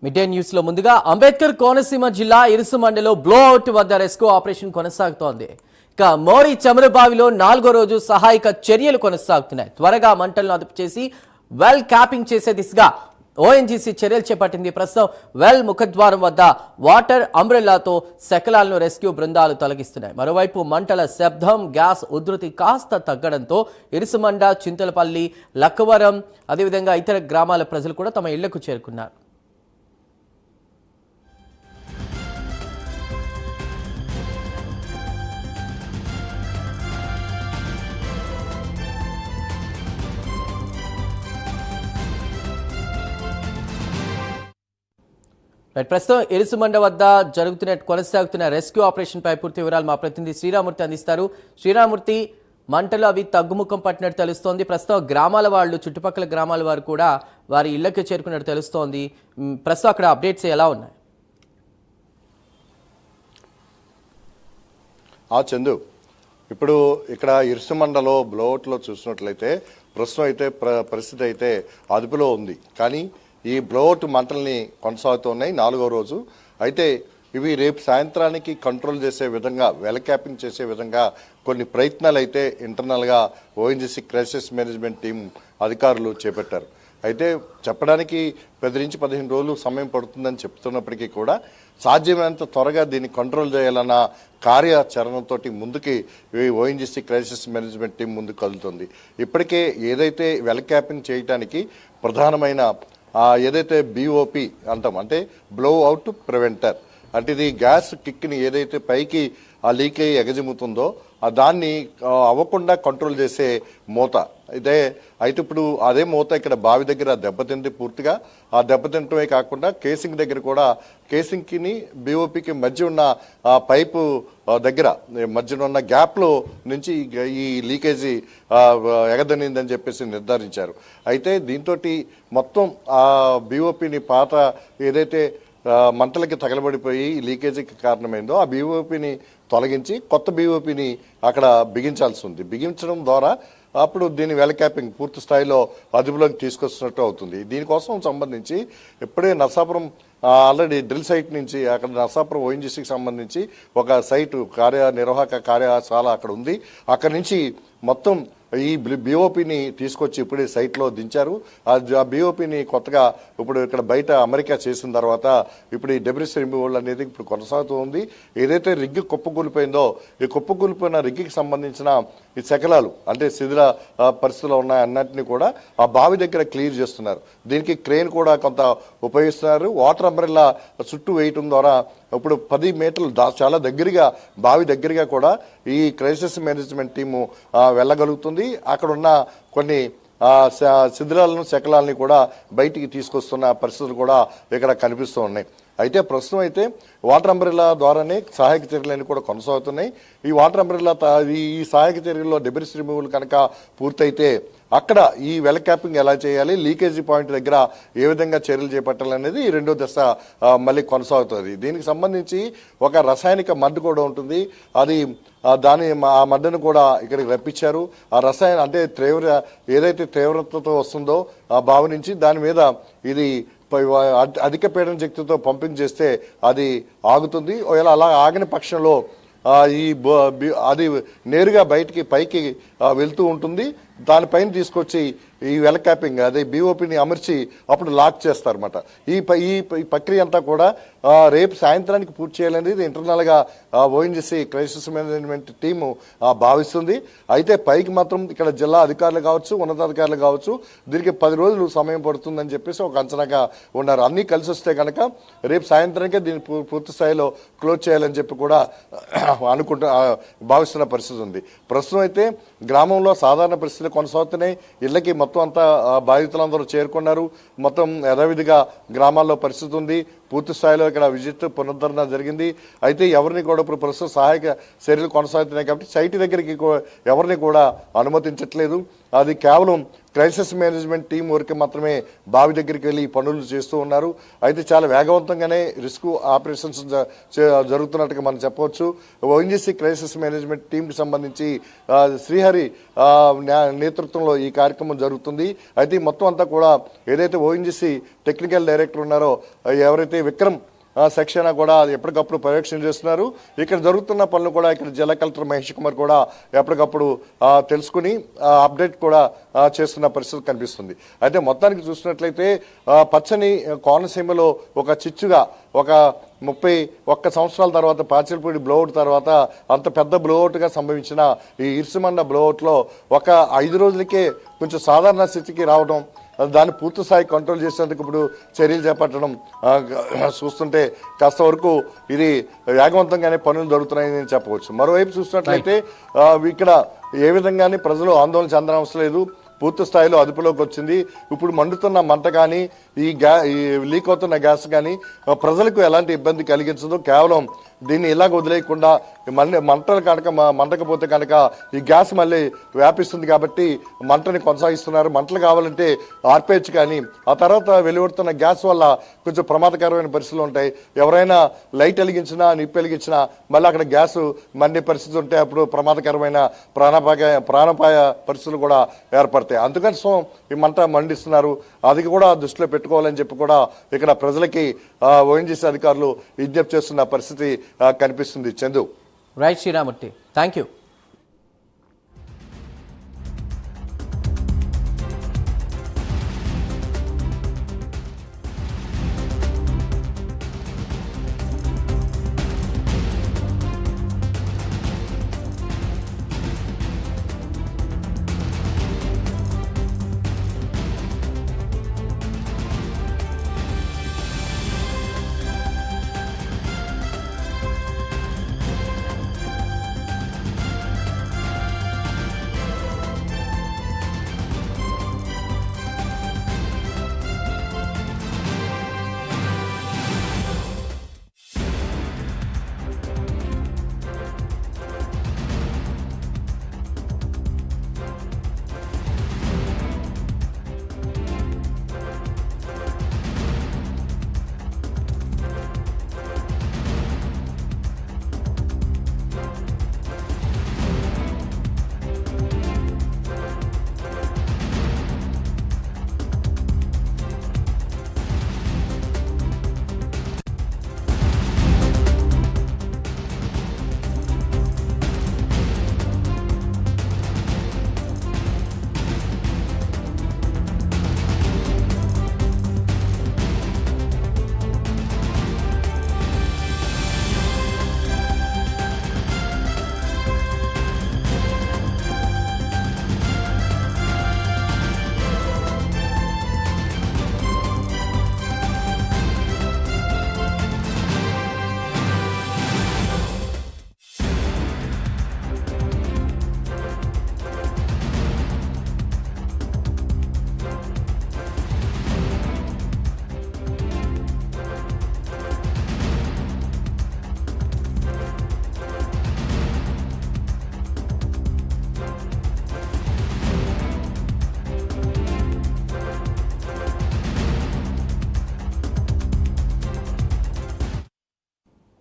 Mid day news లో ముందుగా అంబేద్కర్ కోనసీమ జిల్లా ఇరుసుమండలో బ్లో అవుట్ వద్ద రెస్క్యూ ఆపరేషన్ కొనసాగుతోంది. ఇక మోరి చమురుబావిలో 4వ రోజు సహాయక చర్యలు కొనసాగుతున్నాయి. త్వరగా మంటలను అదుపు చేసి వెల్ క్యాపింగ్ చేసే దిశగా ఓఎన్జీసీ చర్యలు చేపట్టింది. ప్రస్తుతం వెల్ ముఖద్వారం వద్ద వాటర్ అంబ్రెల్లాతో శకలాలను రెస్క్యూ బృందాలు తొలగిస్తున్నాయి. మరోవైపు మంటల శబ్దం, గ్యాస్ ఉధృతి కాస్త తగ్గడంతో ఇరుసుమండ, చింతలపల్లి, లక్కవరం అదేవిధంగా ఇతర గ్రామాల ప్రజలు కూడా తమ ఇళ్లకు చేరుకున్నారు. ప్రస్తుతం ఇరుసుమండ వద్ద కొనసాగుతున్న రెస్క్యూ ఆపరేషన్ పై పూర్తి వివరాలు మా ప్రతినిధి శ్రీరామూర్తి అందిస్తారు. శ్రీరామూర్తి, మంటలు అవి తగ్గుముఖం పట్టినట్టు తెలుస్తోంది. ప్రస్తుతం గ్రామాల వాళ్ళు, చుట్టుపక్కల గ్రామాల వారు కూడా వారి ఇళ్లకు చేరుకున్నట్టు తెలుస్తోంది. ప్రస్తుతం అక్కడ అప్డేట్స్ ఎలా ఉన్నాయి? చందు, ఇప్పుడు ఇక్కడ ఇరుసుమండలో బ్లోఅవుట్లో చూసినట్లయితే ప్రస్తుతం అయితే పరిస్థితి అయితే అదుపులో ఉంది. కానీ ఈ బ్లోఅవుట్ మంటల్ని కొనసాగుతున్నాయి 4వ రోజు. అయితే ఇవి రేపు సాయంత్రానికి కంట్రోల్ చేసే విధంగా, వెల్ క్యాపింగ్ చేసే విధంగా కొన్ని ప్రయత్నాలు అయితే ఇంటర్నల్గా ఓఎన్జీసీ క్రైసిస్ మేనేజ్మెంట్ టీం అధికారులు చేపట్టారు. అయితే చెప్పడానికి 10 నుంచి 15 రోజులు సమయం పడుతుందని చెప్తున్నప్పటికీ కూడా సాధ్యమైనంత త్వరగా దీన్ని కంట్రోల్ చేయాలన్న కార్యాచరణతో ముందుకి ఓఎన్జీసీ క్రైసిస్ మేనేజ్మెంట్ టీం ముందుకు కదులుతుంది. ఇప్పటికే ఏదైతే వెల్ క్యాపింగ్ చేయడానికి ప్రధానమైన ఏదైతే బీఓపీ అంటాం, అంటే బ్లో అవుట్ ప్రివెంటర్, అంటే ఇది గ్యాస్ కిక్ని ఏదైతే పైకి లీక్ అయ్యి ఎగజిమ్ముతుందో దాన్ని అవ్వకుండా కంట్రోల్ చేసే మూత అయితే ఇప్పుడు అదే మూత ఇక్కడ బావి దగ్గర దెబ్బతింది. పూర్తిగా ఆ దెబ్బతింటమే కాకుండా కేసింగ్ దగ్గర కూడా, కేసింగ్కి బీఓపీకి మధ్య ఉన్న పైపు దగ్గర మధ్యన ఉన్న గ్యాప్లో నుంచి ఈ లీకేజీ ఎగదనిందని చెప్పేసి నిర్ధారించారు. అయితే దీంతో మొత్తం ఆ బీఓపీని పాత ఏదైతే మంటలకి తగలబడిపోయి లీకేజీకి కారణమైందో ఆ బీఓపీని తొలగించి కొత్త బీఓపీని అక్కడ బిగించాల్సి ఉంది. బిగించడం ద్వారా అప్పుడు దీని వెల్ క్యాపింగ్ పూర్తి స్థాయిలో అదుపులోకి తీసుకొస్తున్నట్టు అవుతుంది. దీనికోసం సంబంధించి ఇప్పుడే నరసాపురం ఆల్రెడీ డ్రిల్ సైట్ నుంచి అక్కడ నరసాపురం ఓఎన్జీసీకి సంబంధించి ఒక సైటు కార్యనిర్వాహక కార్యశాల అక్కడ ఉంది. అక్కడి నుంచి మొత్తం ఈ బీఓపీని తీసుకొచ్చి ఇప్పుడే సైట్లో దించారు. ఆ బీఓపీని కొత్తగా ఇప్పుడు ఇక్కడ బయట అమెరికా చేసిన తర్వాత ఇప్పుడు ఈ డెబ్రిస్ రిమూవల్ అనేది ఇప్పుడు కొనసాగుతూ ఉంది. ఏదైతే రిగ్గు కుప్పకూలిపోయిందో ఈ కుప్పకూలిపోయిన రిగ్గికి సంబంధించిన ఈ శకలాలు, అంటే శిథిల పరిస్థితుల్లో ఉన్న అన్నింటినీ కూడా ఆ బావి దగ్గర క్లియర్ చేస్తున్నారు. దీనికి క్రేన్ కూడా కొంత ఉపయోగిస్తున్నారు. వాటర్ అంబ్రెల్లా చుట్టూ వేయటం ద్వారా ఇప్పుడు 10 మీటర్లు చాలా దగ్గరగా, బావి దగ్గరగా కూడా ఈ క్రైసిస్ మేనేజ్మెంట్ టీము వెళ్ళగలుగుతుంది. అక్కడ ఉన్న కొన్ని శిథిలాలను, శకలాలని కూడా బయటికి తీసుకొస్తున్న పరిస్థితులు కూడా ఇక్కడ కనిపిస్తూ ఉన్నాయి. అయితే ప్రస్తుతం అయితే వాటర్ అంబ్రెల్లా ద్వారానే సహాయక చర్యలన్నీ కూడా కొనసాగుతున్నాయి. ఈ వాటర్ అంబ్రెల్లా ఈ సహాయక చర్యల్లో డెబ్రిస్ రిమూవల్ కనుక పూర్తయితే అక్కడ ఈ వెల్ క్యాపింగ్ ఎలా చేయాలి, లీకేజీ పాయింట్ దగ్గర ఏ విధంగా చర్యలు చేపట్టాలనేది ఈ 2వ దశ మళ్ళీ కొనసాగుతుంది. దీనికి సంబంధించి ఒక రసాయనిక మడ్డు కూడా ఉంటుంది. అది ఆ మడ్డును కూడా ఇక్కడికి రప్పించారు. ఆ రసాయన అంటే ఏదైతే తీవ్రతతో వస్తుందో ఆ బావి నుంచి దాని మీద ఇది అధిక పీడన శక్తితో పంపింగ్ చేస్తే అది ఆగుతుంది. ఒకవేళ అలా ఆగని పక్షంలో అది నేరుగా పైకి వెళ్తూ ఉంటుంది. దానిపైన తీసుకొచ్చి ఈ వెల్ క్యాపింగ్, అదే బీఓపీని అమర్చి అప్పుడు లాక్ చేస్తారన్నమాట. ఈ ప్రక్రియ అంతా కూడా రేపు సాయంత్రానికి పూర్తి చేయాలనేది ఇంటర్నల్గా ఓఎన్జీసీ క్రైసిస్ మేనేజ్మెంట్ టీము భావిస్తుంది. అయితే పైకి మాత్రం ఇక్కడ జిల్లా అధికారులు కావచ్చు, ఉన్నతాధికారులు కావచ్చు, దీనికి 10 రోజులు సమయం పడుతుందని చెప్పేసి ఒక అంచనాగా ఉన్నారు. అన్నీ కలిసి వస్తే కనుక రేపు సాయంత్రానికే దీన్ని పూర్తి స్థాయిలో క్లోజ్ చేయాలని చెప్పి కూడా భావిస్తున్న పరిస్థితి ఉంది. ప్రస్తుతం అయితే గ్రామంలో సాధారణ పరిస్థితులు కొనసాగుతున్నాయి. ఇళ్లకి మొత్తం అంతా బాధితులందరూ చేరుకున్నారు. మొత్తం యథావిధిగా గ్రామాల్లో పరిస్థితి ఉంది. పూర్తి స్థాయిలో ఇక్కడ విజిట్ పునరుద్ధరణ జరిగింది. అయితే ఎవరిని కూడా ఇప్పుడు ప్రస్తుతం సహాయక చర్యలు కొనసాగుతున్నాయి కాబట్టి సైట్ దగ్గరికి ఎవరిని కూడా అనుమతించట్లేదు. అది కేవలం క్రైసిస్ మేనేజ్మెంట్ టీం వరకు మాత్రమే బావి దగ్గరికి వెళ్ళి పనులు చేస్తూ ఉన్నారు. అయితే చాలా వేగవంతంగానే రిస్క్ ఆపరేషన్స్ జరుగుతున్నట్టుగా మనం చెప్పవచ్చు. ఓఎన్జీసీ క్రైసిస్ మేనేజ్మెంట్ టీంకి సంబంధించి శ్రీహరి నేతృత్వంలో ఈ కార్యక్రమం జరుగుతుంది. అయితే మొత్తం అంతా కూడా ఏదైతే ఓఎన్జీసీ టెక్నికల్ డైరెక్టర్ ఉన్నారో ఎవరైతే విక్రమ్ సెక్షన్ కూడా ఎప్పటికప్పుడు పర్యవేక్షణ చేస్తున్నారు. ఇక్కడ జరుగుతున్న పనులు కూడా ఇక్కడ జిల్లా కలెక్టర్ మహేష్ కుమార్ కూడా ఎప్పటికప్పుడు తెలుసుకుని అప్డేట్ కూడా చేస్తున్న పరిస్థితి కనిపిస్తుంది. అయితే మొత్తానికి చూసినట్లయితే పచ్చని కోనసీమలో ఒక చిచ్చుగా ఒక 31 సంవత్సరాల తర్వాత పాచిలపూడి బ్లోఅవుట్ తర్వాత అంత పెద్ద బ్లోఅవుట్గా సంభవించిన ఈ ఇరుసుమండ బ్లోఅవుట్లో ఒక 5 రోజులకే కొంచెం సాధారణ స్థితికి రావడం, దాన్ని పూర్తి స్థాయి కంట్రోల్ చేసేందుకు ఇప్పుడు చర్యలు చేపట్టడం చూస్తుంటే కాస్త వరకు ఇది వేగవంతంగానే పనులు జరుగుతున్నాయని నేను చెప్పవచ్చు. మరోవైపు చూసినట్లయితే ఇక్కడ ఏ విధంగానే ప్రజలు ఆందోళన చెందనవసరం లేదు. పూర్తి స్థాయిలో అదుపులోకి వచ్చింది. ఇప్పుడు మండుతున్న మంట కానీ ఈ లీక్ అవుతున్న గ్యాస్ కానీ ప్రజలకు ఎలాంటి ఇబ్బంది కలిగించదు. కేవలం దీన్ని ఇలాగ వదిలేయకుండా మంటలు కనుక మంటకపోతే కనుక ఈ గ్యాస్ మళ్ళీ వ్యాపిస్తుంది కాబట్టి మంటని కొనసాగిస్తున్నారు. మంటలు కావాలంటే ఆర్పేయచ్చు, కానీ ఆ తర్వాత వెలువడుతున్న గ్యాస్ వల్ల కొంచెం ప్రమాదకరమైన పరిస్థితులు ఉంటాయి. ఎవరైనా లైట్ వెలిగించినా నిప్పు వెలిగించినా మళ్ళీ అక్కడ గ్యాస్ మండే పరిస్థితి ఉంటే అప్పుడు ప్రమాదకరమైన ప్రాణాపాయ పరిస్థితులు కూడా ఏర్పడతాయి. అందుకని ఈ మంట మండిస్తున్నారు. అది కూడా దృష్టిలో పెట్టుకోవాలని చెప్పి కూడా ఇక్కడ ప్రజలకి ఓఎన్జీసీ అధికారులు విజ్ఞప్తి చేస్తున్న పరిస్థితి కనిపిస్తుంది. Chandu. Right Sriramurthy, thank you.